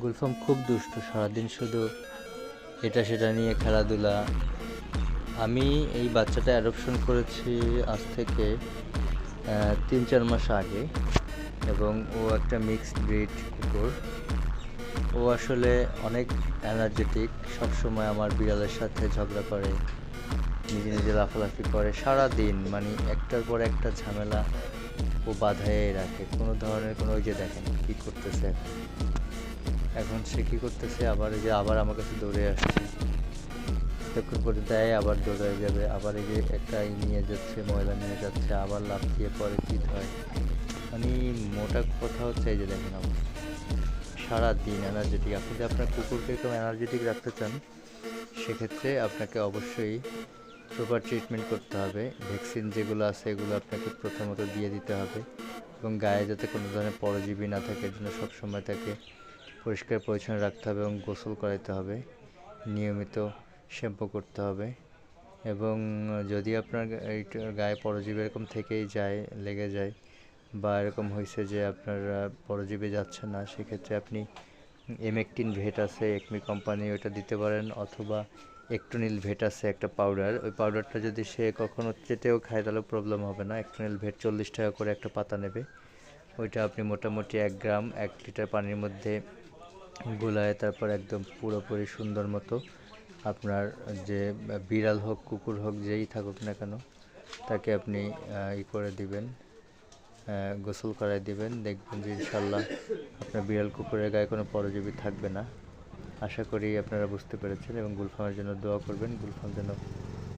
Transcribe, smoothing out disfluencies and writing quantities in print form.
গুলফাম খুব দুষ্ট, সারাদিন শুধু এটা সেটা নিয়ে খেলাধুলা। আমি এই বাচ্চাটা অ্যাডপশন করেছি আজ থেকে 3-4 মাস আগে, এবং ও একটা মিক্সড ব্রিড কুকুর। ও আসলে অনেক এনার্জেটিক, সবসময় আমার বিড়ালের সাথে ঝগড়া করে, নিজে নিজে লাফালাফি করে সারা দিন, মানে একটার পর একটা ঝামেলা ও বাঁধাই রাখে। কোনো ধরনের কোনো, ওই যে দেখেন কী করতেছে এখন সে কী করতেছে, আবার এই যে আবার আমার কাছে দৌড়ে আসছে, একটু করে দেয় আবার দৌড়ে যাবে, আবার এই যে একটা নিয়ে যাচ্ছে, ময়লা নিয়ে যাচ্ছে, আবার লাফিয়ে পরে চিত হয়। মানে মোটা কথা হচ্ছে এই যে দেখেন আমার সারা দিন এনার্জেটিক। আপনি যদি আপনার কুকুরকে এরকম এনার্জেটিক রাখতে চান, সেক্ষেত্রে আপনাকে অবশ্যই প্রপার ট্রিটমেন্ট করতে হবে। ভ্যাকসিন যেগুলো আছে এগুলো আপনাকে প্রথমত দিয়ে দিতে হবে, এবং গায়ে যাতে কোনো ধরনের পরজীবী না থাকে এর জন্য সবসময় তাকে পরিষ্কার পরিচ্ছন্ন রাখতে হবে এবং গোসল করাতে হবে, নিয়মিত শ্যাম্পু করতে হবে। এবং যদি আপনার গায়ে পরজীবী এরকম থেকেই যায়, লেগে যায়, বা এরকম হয়েছে যে আপনার পরজীবী যাচ্ছে না, সেক্ষেত্রে আপনি এমেকটিন ভেট আছে একমি কোম্পানি, ওইটা দিতে পারেন, অথবা একটোনিল ভেট আছে একটা পাউডার, ওই পাউডারটা যদি সে কখনো চেটেও খায় তাহলে প্রবলেম হবে না। একটোনিল ভেট 40 টাকা করে একটা পাতা নেবে, ওইটা আপনি মোটামুটি 1 গ্রাম 1 লিটার পানির মধ্যে গোলায় তারপর একদম পুরোপুরি সুন্দর মতো আপনার যে বিড়াল হোক কুকুর হোক যেই থাকুক না কেন তাকে আপনি করে দিবেন, গোসল করায় দিবেন। দেখবেন যে ইনশাল্লাহ আপনার বিড়াল কুকুরের গায়ে কোনো পরজীবী থাকবে না। আশা করি আপনারা বুঝতে পেরেছেন, এবং গুলফামের জন্য দোয়া করবেন, গুলফাম যেন